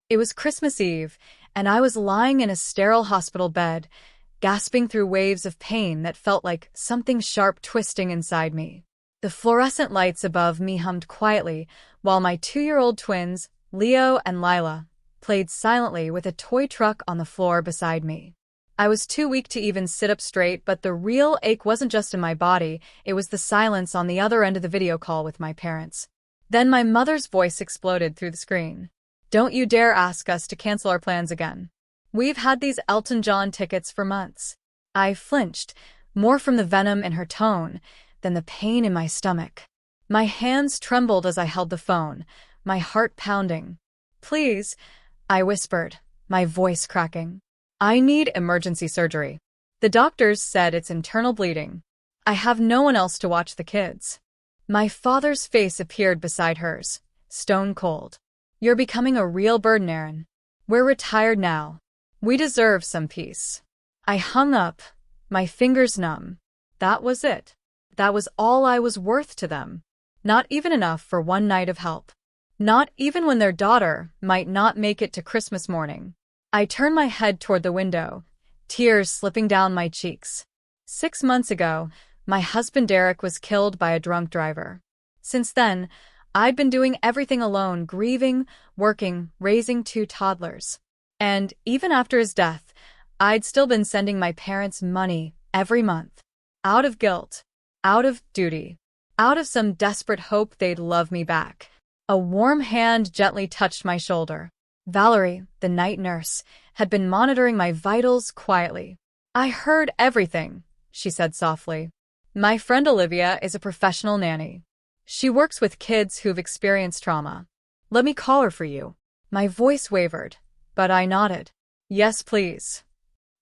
It was Christmas Eve, and I was lying in a sterile hospital bed, gasping through waves of pain that felt like something sharp twisting inside me. The fluorescent lights above me hummed quietly, while my 2-year-old twins, Leo and Lila, played silently with a toy truck on the floor beside me. I was too weak to even sit up straight, but the real ache wasn't just in my body, it was the silence on the other end of the video call with my parents. Then my mother's voice exploded through the screen. "Don't you dare ask us to cancel our plans again. We've had these Elton John tickets for months." I flinched, more from the venom in her tone than the pain in my stomach. My hands trembled as I held the phone, my heart pounding. "Please," I whispered, my voice cracking. "I need emergency surgery. The doctors said it's internal bleeding. I have no one else to watch the kids." My father's face appeared beside hers, stone cold. "You're becoming a real burden, Aaron. We're retired now. We deserve some peace." I hung up, my fingers numb. That was it. That was all I was worth to them. Not even enough for one night of help. Not even when their daughter might not make it to Christmas morning. I turned my head toward the window, tears slipping down my cheeks. 6 months ago, my husband Derek was killed by a drunk driver. Since then, I'd been doing everything alone, grieving, working, raising 2 toddlers. And even after his death, I'd still been sending my parents money every month. Out of guilt, out of duty, out of some desperate hope they'd love me back. A warm hand gently touched my shoulder. Valerie, the night nurse, had been monitoring my vitals quietly. "I heard everything," she said softly. "My friend Olivia is a professional nanny. She works with kids who've experienced trauma. Let me call her for you." My voice wavered, but I nodded. "Yes, please."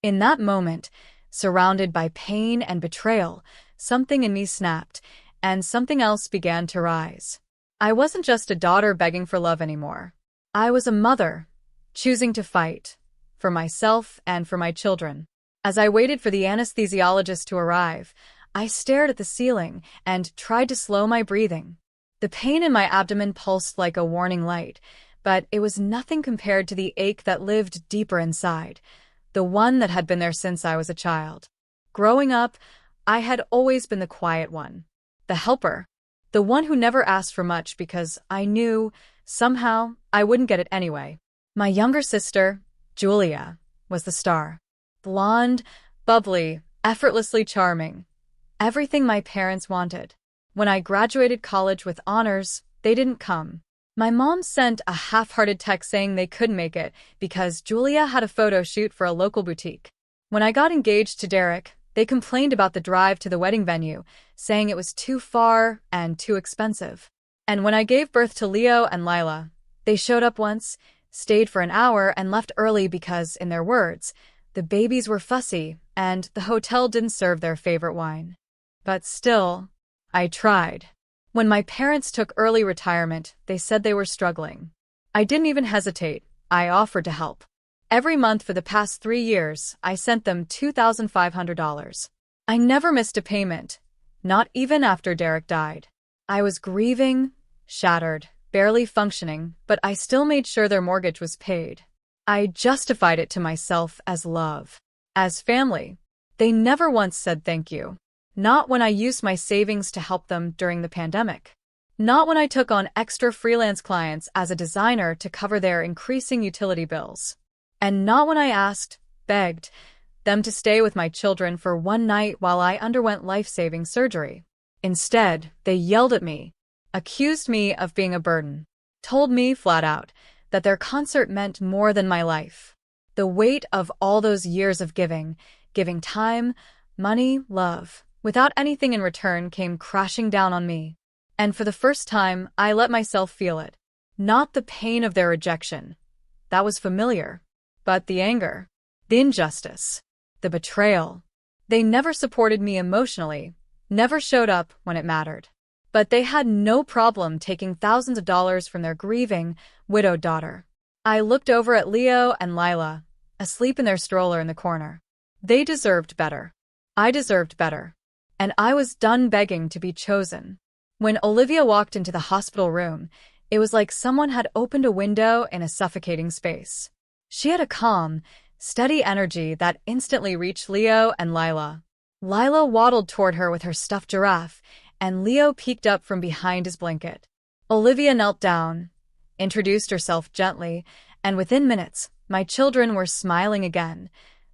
In that moment, surrounded by pain and betrayal, something in me snapped, and something else began to rise. I wasn't just a daughter begging for love anymore. I was a mother, choosing to fight, for myself and for my children. As I waited for the anesthesiologist to arrive, I stared at the ceiling and tried to slow my breathing. The pain in my abdomen pulsed like a warning light, but it was nothing compared to the ache that lived deeper inside, the one that had been there since I was a child. Growing up, I had always been the quiet one, the helper, the one who never asked for much because I knew, somehow, I wouldn't get it anyway. My younger sister, Julia, was the star. Blonde, bubbly, effortlessly charming. Everything my parents wanted. When I graduated college with honors, they didn't come. My mom sent a half-hearted text saying they couldn't make it because Julia had a photo shoot for a local boutique. When I got engaged to Derek, they complained about the drive to the wedding venue, saying it was too far and too expensive. And when I gave birth to Leo and Lila, they showed up once, stayed for an hour, and left early because, in their words, the babies were fussy and the hotel didn't serve their favorite wine. But still, I tried. When my parents took early retirement, they said they were struggling. I didn't even hesitate. I offered to help. Every month for the past 3 years, I sent them $2,500. I never missed a payment, not even after Derek died. I was grieving, shattered, barely functioning, but I still made sure their mortgage was paid. I justified it to myself as love, as family. They never once said thank you. Not when I used my savings to help them during the pandemic. Not when I took on extra freelance clients as a designer to cover their increasing utility bills. And not when I asked, begged, them to stay with my children for one night while I underwent life-saving surgery. Instead, they yelled at me, accused me of being a burden, told me flat out that their concert meant more than my life. The weight of all those years of giving time, money, love, without anything in return came crashing down on me. And for the first time, I let myself feel it. Not the pain of their rejection. That was familiar. But the anger, the injustice, the betrayal. They never supported me emotionally, never showed up when it mattered. But they had no problem taking thousands of dollars from their grieving, widowed daughter. I looked over at Leo and Lila, asleep in their stroller in the corner. They deserved better. I deserved better. And I was done begging to be chosen. When Olivia walked into the hospital room, It was like someone had opened a window in a suffocating space. She had a calm, steady energy that instantly reached Leo and Lila. Lila waddled toward her with her stuffed giraffe, and Leo peeked up from behind his blanket. Olivia knelt down, introduced herself gently, and within minutes, my children were smiling again,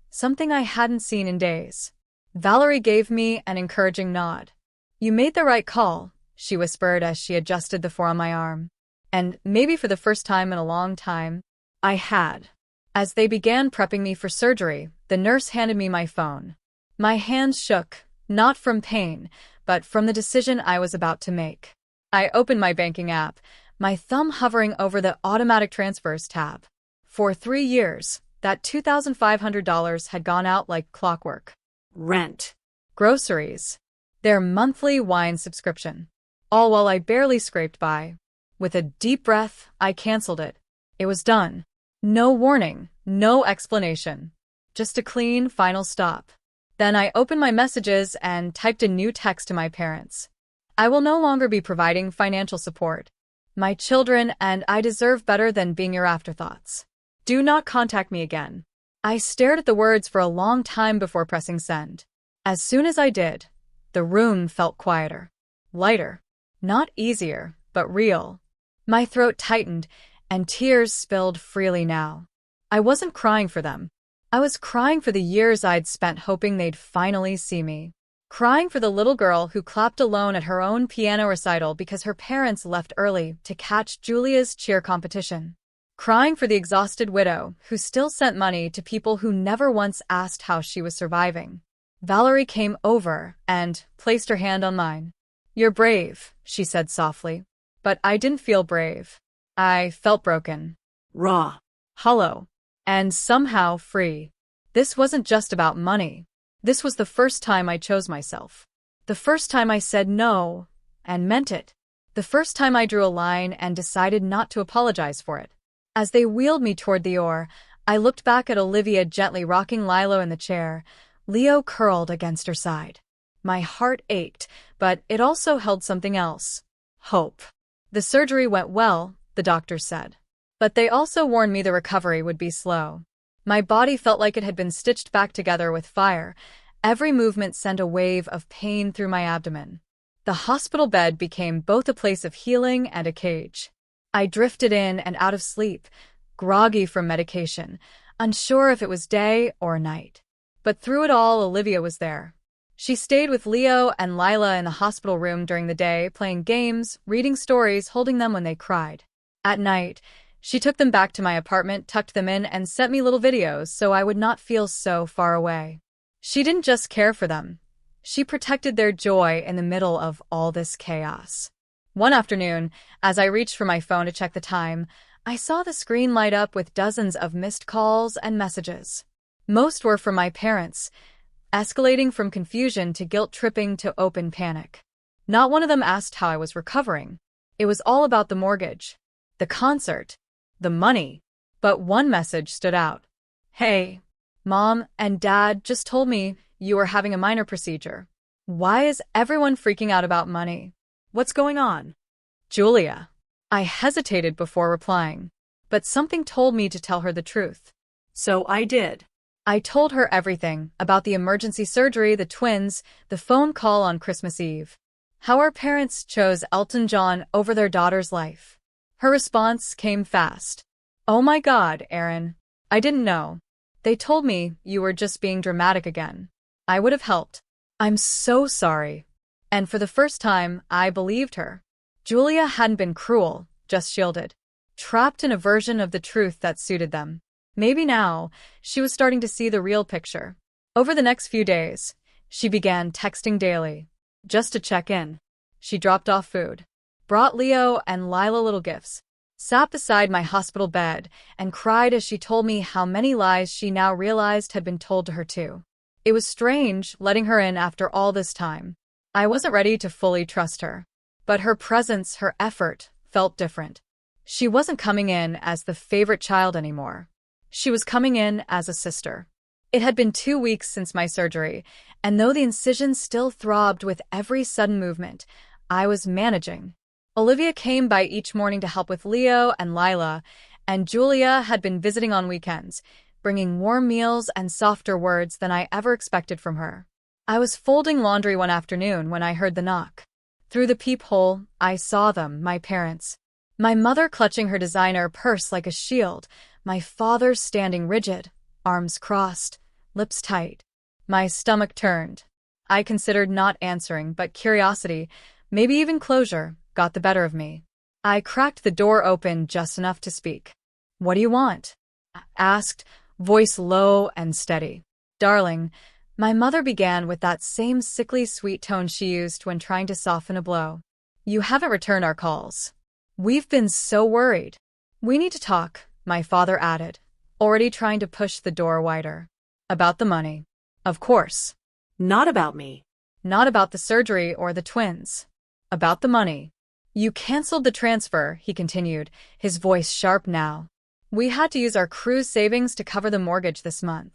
something I hadn't seen in days. Valerie gave me an encouraging nod. "You made the right call," she whispered as she adjusted the four on my arm. And maybe for the first time in a long time, I had. As they began prepping me for surgery, the nurse handed me my phone. My hands shook, not from pain, but from the decision I was about to make. I opened my banking app, my thumb hovering over the automatic transfers tab. For 3 years, that $2,500 had gone out like clockwork. Rent, groceries, their monthly wine subscription, all while I barely scraped by. With a deep breath, I canceled it. It was done. No warning, no explanation. Just a clean, final stop. Then I opened my messages and typed a new text to my parents. "I will no longer be providing financial support. My children and I deserve better than being your afterthoughts. Do not contact me again." I stared at the words for a long time before pressing send. As soon as I did, the room felt quieter, lighter, not easier, but real. My throat tightened, and tears spilled freely now. I wasn't crying for them. I was crying for the years I'd spent hoping they'd finally see me. Crying for the little girl who clapped alone at her own piano recital because her parents left early to catch Julia's cheer competition. Crying for the exhausted widow who still sent money to people who never once asked how she was surviving. Valerie came over and placed her hand on mine. "You're brave," she said softly. But I didn't feel brave. I felt broken. Raw. Hollow. And somehow free. This wasn't just about money. This was the first time I chose myself. The first time I said no, and meant it. The first time I drew a line and decided not to apologize for it. As they wheeled me toward the oar, I looked back at Olivia gently rocking Lilo in the chair, Leo curled against her side. My heart ached, but it also held something else. Hope. The surgery went well, the doctors said. But they also warned me the recovery would be slow. My body felt like it had been stitched back together with fire. Every movement sent a wave of pain through my abdomen. The hospital bed became both a place of healing and a cage. I drifted in and out of sleep, groggy from medication, unsure if it was day or night. But through it all, Olivia was there. She stayed with Leo and Lila in the hospital room during the day, playing games, reading stories, holding them when they cried. At night, she took them back to my apartment, tucked them in, and sent me little videos so I would not feel so far away. She didn't just care for them. She protected their joy in the middle of all this chaos. One afternoon, as I reached for my phone to check the time, I saw the screen light up with dozens of missed calls and messages. Most were from my parents, escalating from confusion to guilt-tripping to open panic. Not one of them asked how I was recovering. It was all about the mortgage, the concert, the money. But one message stood out. "Hey, Mom and Dad just told me you are having a minor procedure. Why is everyone freaking out about money? What's going on?" Julia. I hesitated before replying, but something told me to tell her the truth. So I did. I told her everything about the emergency surgery, the twins, the phone call on Christmas Eve, how our parents chose Elton John over their daughter's life. Her response came fast. "Oh my God, Aaron. I didn't know. They told me you were just being dramatic again. I would have helped. I'm so sorry." And for the first time, I believed her. Julia hadn't been cruel, just shielded, trapped in a version of the truth that suited them. Maybe now, she was starting to see the real picture. Over the next few days, she began texting daily, just to check in. She dropped off food, brought Leo and Lila little gifts, sat beside my hospital bed, and cried as she told me how many lies she now realized had been told to her too. It was strange letting her in after all this time. I wasn't ready to fully trust her. But her presence, her effort, felt different. She wasn't coming in as the favorite child anymore. She was coming in as a sister. It had been 2 weeks since my surgery, and though the incision still throbbed with every sudden movement, I was managing. Olivia came by each morning to help with Leo and Lila, and Julia had been visiting on weekends, bringing warm meals and softer words than I ever expected from her. I was folding laundry one afternoon when I heard the knock. Through the peephole, I saw them, my parents. My mother clutching her designer purse like a shield, my father standing rigid, arms crossed, lips tight. My stomach turned. I considered not answering, but curiosity, maybe even closure, got the better of me. I cracked the door open just enough to speak. "What do you want?" asked, voice low and steady. "Darling," my mother began with that same sickly sweet tone she used when trying to soften a blow. "You haven't returned our calls. We've been so worried. We need to talk," my father added, already trying to push the door wider. "About the money." "Of course." Not about me. "Not about the surgery or the twins. About the money." "You canceled the transfer," he continued, his voice sharp now. "We had to use our cruise savings to cover the mortgage this month."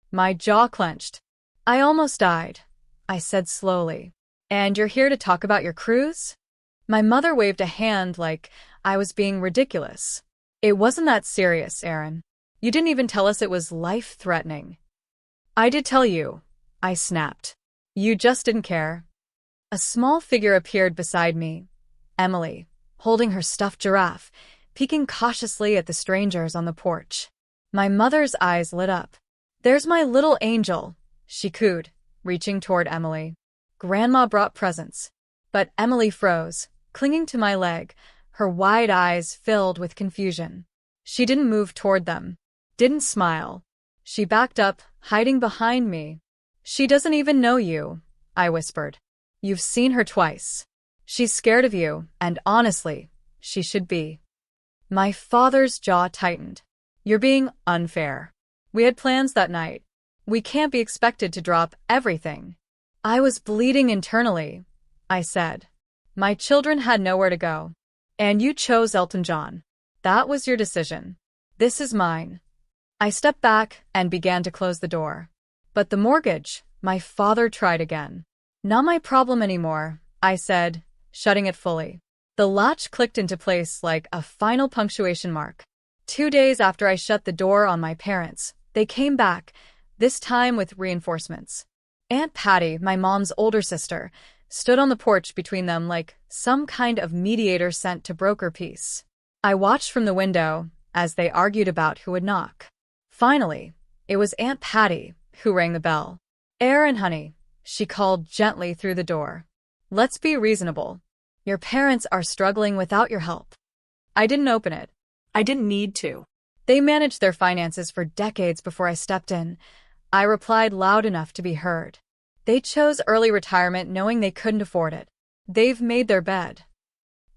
My jaw clenched. "I almost died," I said slowly. "And you're here to talk about your cruise?" My mother waved a hand like I was being ridiculous. "It wasn't that serious, Aaron. You didn't even tell us it was life-threatening." "I did tell you," I snapped. "You just didn't care." A small figure appeared beside me, Emily, holding her stuffed giraffe, peeking cautiously at the strangers on the porch. My mother's eyes lit up. "There's my little angel," she cooed, reaching toward Emily. "Grandma brought presents." But Emily froze, clinging to my leg, her wide eyes filled with confusion. She didn't move toward them, didn't smile. She backed up, hiding behind me. "She doesn't even know you," I whispered. "You've seen her twice. She's scared of you, and honestly, she should be." My father's jaw tightened. "You're being unfair. We had plans that night. We can't be expected to drop everything." I was bleeding internally, I said. "My children had nowhere to go. And you chose Elton John. That was your decision. This is mine." I stepped back and began to close the door. "But the mortgage," my father tried again. "Not my problem anymore," I said, shutting it fully. The latch clicked into place like a final punctuation mark. 2 days after I shut the door on my parents, they came back, this time with reinforcements. Aunt Patty, my mom's older sister, stood on the porch between them like some kind of mediator sent to broker peace. I watched from the window as they argued about who would knock. Finally, it was Aunt Patty who rang the bell. "Aaron, honey," she called gently through the door. "Let's be reasonable. Your parents are struggling without your help." I didn't open it. I didn't need to. "They managed their finances for decades before I stepped in," I replied loud enough to be heard. "They chose early retirement knowing they couldn't afford it. They've made their bed."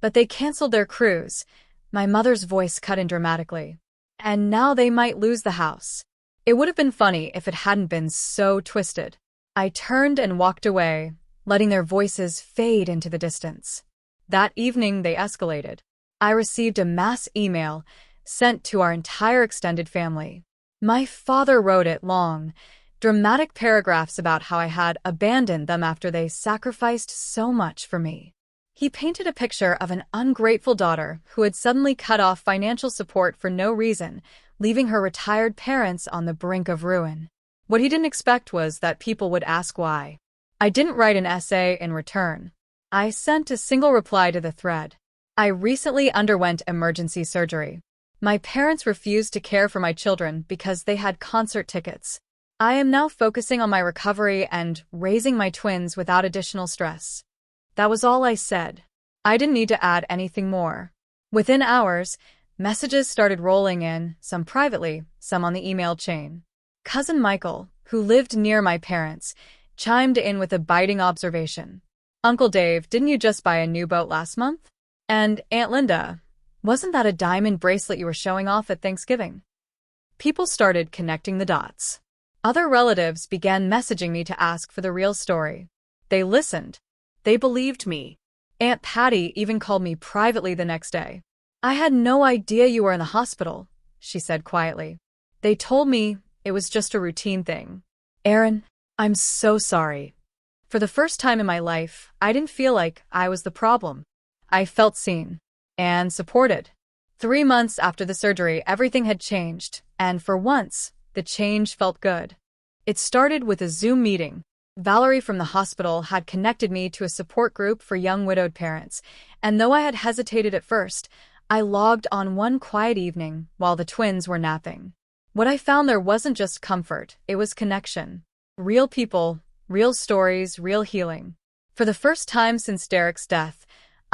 "But they canceled their cruise," my mother's voice cut in dramatically. "And now they might lose the house." It would have been funny if it hadn't been so twisted. I turned and walked away, letting their voices fade into the distance. That evening they escalated. I received a mass email sent to our entire extended family. My father wrote it long, dramatic paragraphs about how I had abandoned them after they sacrificed so much for me. He painted a picture of an ungrateful daughter who had suddenly cut off financial support for no reason, leaving her retired parents on the brink of ruin. What he didn't expect was that people would ask why. I didn't write an essay in return. I sent a single reply to the thread. "I recently underwent emergency surgery. My parents refused to care for my children because they had concert tickets. I am now focusing on my recovery and raising my twins without additional stress." That was all I said. I didn't need to add anything more. Within hours, messages started rolling in, some privately, some on the email chain. Cousin Michael, who lived near my parents, chimed in with a biting observation. "Uncle Dave, didn't you just buy a new boat last month? And Aunt Linda, wasn't that a diamond bracelet you were showing off at Thanksgiving?" People started connecting the dots. Other relatives began messaging me to ask for the real story. They listened. They believed me. Aunt Patty even called me privately the next day. "I had no idea you were in the hospital," she said quietly. "They told me it was just a routine thing." "Aaron, I'm so sorry." For the first time in my life, I didn't feel like I was the problem. I felt seen and supported. 3 months after the surgery, everything had changed, and for once, the change felt good. It started with a Zoom meeting. Valerie from the hospital had connected me to a support group for young widowed parents, and though I had hesitated at first, I logged on one quiet evening while the twins were napping. What I found there wasn't just comfort, it was connection. Real people, real stories, real healing. For the first time since Derek's death,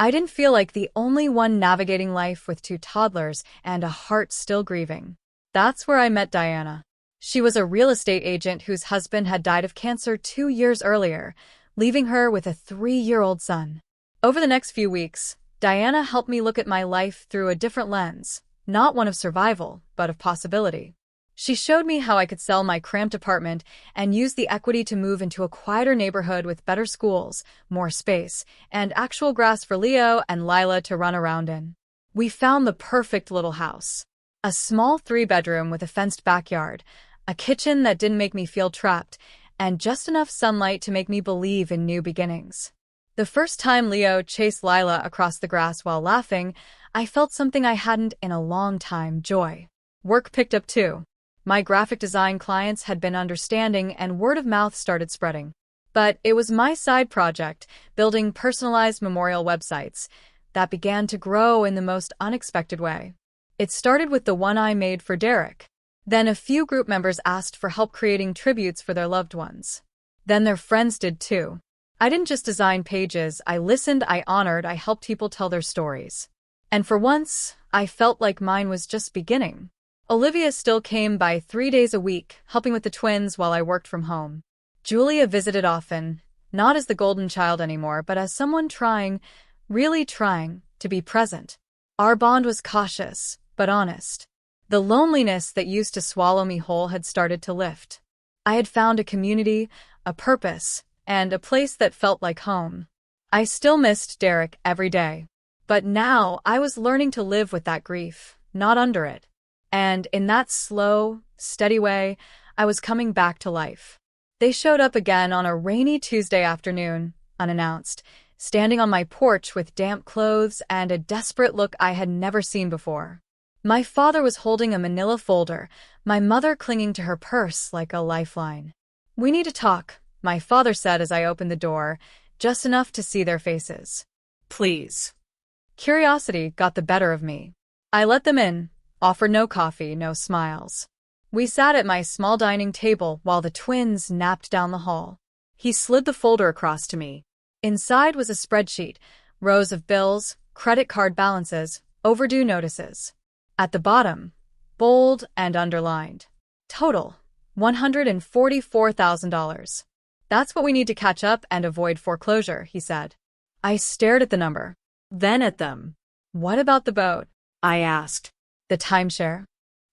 I didn't feel like the only one navigating life with 2 toddlers and a heart still grieving. That's where I met Diana. She was a real estate agent whose husband had died of cancer 2 years earlier, leaving her with a 3-year-old son. Over the next few weeks, Diana helped me look at my life through a different lens, not one of survival, but of possibility. She showed me how I could sell my cramped apartment and use the equity to move into a quieter neighborhood with better schools, more space, and actual grass for Leo and Lila to run around in. We found the perfect little house. A small 3-bedroom with a fenced backyard, a kitchen that didn't make me feel trapped, and just enough sunlight to make me believe in new beginnings. The first time Leo chased Lila across the grass while laughing, I felt something I hadn't in a long time: joy. Work picked up too. My graphic design clients had been understanding and word of mouth started spreading. But it was my side project, building personalized memorial websites, that began to grow in the most unexpected way. It started with the one I made for Derek. Then a few group members asked for help creating tributes for their loved ones. Then their friends did too. I didn't just design pages, I listened, I honored, I helped people tell their stories. And for once, I felt like mine was just beginning. Olivia still came by 3 days a week, helping with the twins while I worked from home. Julia visited often, not as the golden child anymore, but as someone trying, really trying, to be present. Our bond was cautious, but honest. The loneliness that used to swallow me whole had started to lift. I had found a community, a purpose, and a place that felt like home. I still missed Derek every day. But now I was learning to live with that grief, not under it. And in that slow, steady way, I was coming back to life. They showed up again on a rainy Tuesday afternoon, unannounced, standing on my porch with damp clothes and a desperate look I had never seen before. My father was holding a manila folder, my mother clinging to her purse like a lifeline. "We need to talk," my father said as I opened the door, just enough to see their faces. Please. Curiosity got the better of me. I let them in, offered no coffee, no smiles. We sat at my small dining table while the twins napped down the hall. He slid the folder across to me. Inside was a spreadsheet, rows of bills, credit card balances, overdue notices. At the bottom, bold and underlined, total, $144,000. "That's what we need to catch up and avoid foreclosure," he said. I stared at the number, then at them. "What about the boat?" I asked. "The timeshare?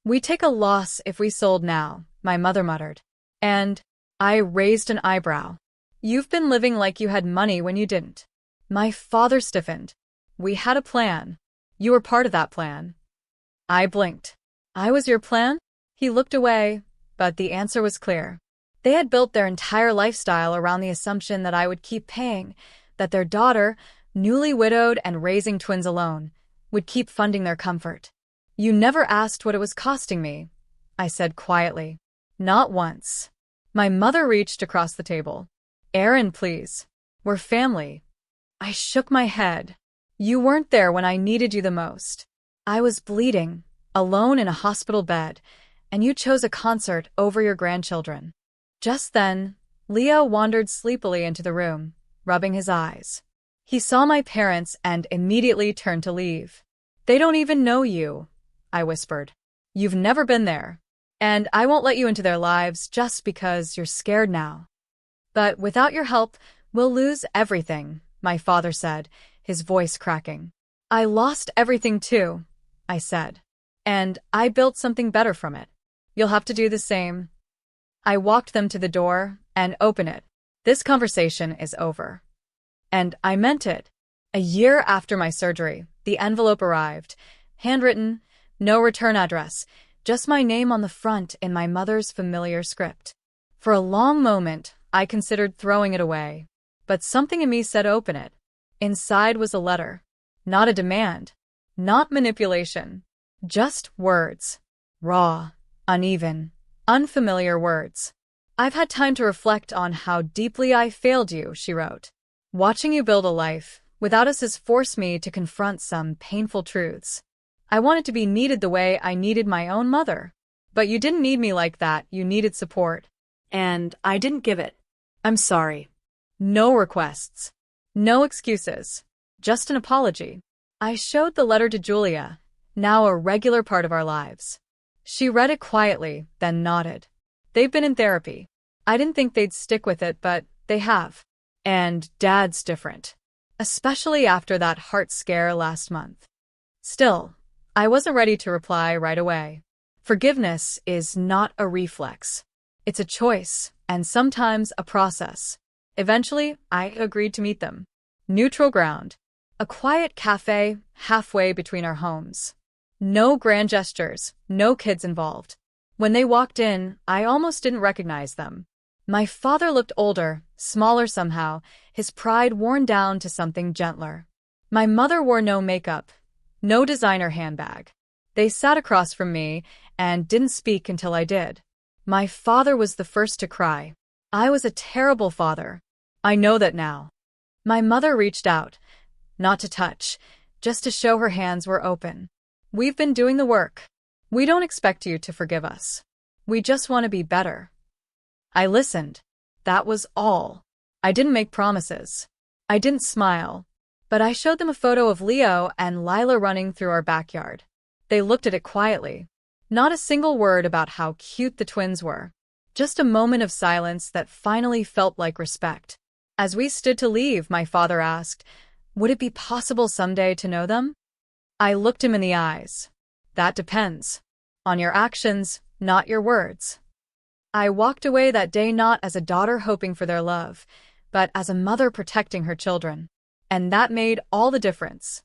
We take a loss if we sold now," my mother muttered. And I raised an eyebrow. "You've been living like you had money when you didn't." My father stiffened. "We had a plan. You were part of that plan." I blinked. "I was your plan?" He looked away, but the answer was clear. They had built their entire lifestyle around the assumption that I would keep paying, that their daughter, newly widowed and raising twins alone, would keep funding their comfort. "You never asked what it was costing me," I said quietly. "Not once." My mother reached across the table. "Aaron, please. We're family." I shook my head. "You weren't there when I needed you the most. I was bleeding, alone in a hospital bed, and you chose a concert over your grandchildren." Just then, Leo wandered sleepily into the room, rubbing his eyes. He saw my parents and immediately turned to leave. "They don't even know you," I whispered. "You've never been there. And I won't let you into their lives just because you're scared now. But without your help, we'll lose everything," my father said, his voice cracking. "I lost everything too," I said. "And I built something better from it. You'll have to do the same." I walked them to the door and opened it. "This conversation is over." And I meant it. A year after my surgery, the envelope arrived. Handwritten, no return address, just my name on the front in my mother's familiar script. For a long moment, I considered throwing it away. But something in me said open it. Inside was a letter. Not a demand. Not manipulation. Just words. Raw, uneven, unfamiliar words. I've had time to reflect on how deeply I failed you, she wrote. Watching you build a life without us has forced me to confront some painful truths. I wanted to be needed the way I needed my own mother. But you didn't need me like that, you needed support. And I didn't give it. I'm sorry. No requests. No excuses. Just an apology. I showed the letter to Julia, now a regular part of our lives. She read it quietly, then nodded. They've been in therapy. I didn't think they'd stick with it, but they have. And Dad's different. Especially after that heart scare last month. Still, I wasn't ready to reply right away. Forgiveness is not a reflex. It's a choice, and sometimes a process. Eventually, I agreed to meet them. Neutral ground. A quiet cafe halfway between our homes. No grand gestures, no kids involved. When they walked in, I almost didn't recognize them. My father looked older, smaller somehow, his pride worn down to something gentler. My mother wore no makeup, no designer handbag. They sat across from me and didn't speak until I did. My father was the first to cry. I was a terrible father. I know that now. My mother reached out, not to touch, just to show her hands were open. We've been doing the work. We don't expect you to forgive us. We just want to be better. I listened. That was all. I didn't make promises. I didn't smile. But I showed them a photo of Leo and Lila running through our backyard. They looked at it quietly. Not a single word about how cute the twins were. Just a moment of silence that finally felt like respect. As we stood to leave, my father asked, "Would it be possible someday to know them?" I looked him in the eyes. "That depends. On your actions, not your words." I walked away that day not as a daughter hoping for their love, but as a mother protecting her children. And that made all the difference.